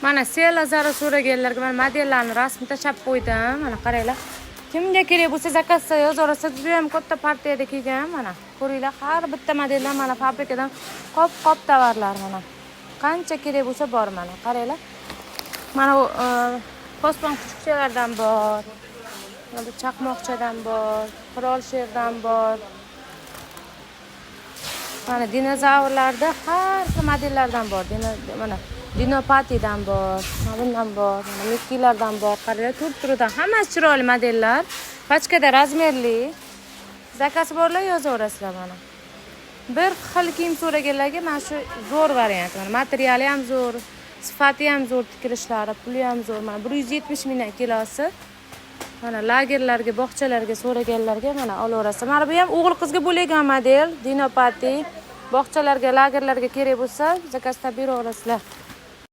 Mana sel azaro so'raganlarga men modellarni rasmini tashlab qo'ydim. Mana qaranglar. Kimga kerak bo'lsa zakazda yozaversa, juda ham katta partiyada kelgan. Mana ko'ringlar, har bitta modellar mana fabrikadan qop tovarlar mana. Qancha kerak bo'lsa bor mana. Qaranglar. Mana posbon kuchukchalardan bor. Mana chaqmoqchadan bor, qirol sherdan bor. Mana dinozavrlarda har xil modellardan bor. Mana dinopatidan bor, bundan bor, mana mikkilardan bor. Qaranglar, tur-turidan hammasi chiroyli modellar. Pachkada razmerli. Zakaz borlar yozaverasizlar mana. Bir xil kiyim so'raganlarga mana shu zo'r variant. Mana materiali ham zo'r, sifati ham zo'r, tikilishlari, puli ham zo'r. Mana 170 mingdan kilosi. Mana lagerlarga, bog'chalarga so'raganlarga mana olaverasizlar. Mana bu ham o'g'il qizga bo'lgan model, dinopati. Bog'chalarga, lagerlarga kerak bo'lsa, zakazda beraverasizlar.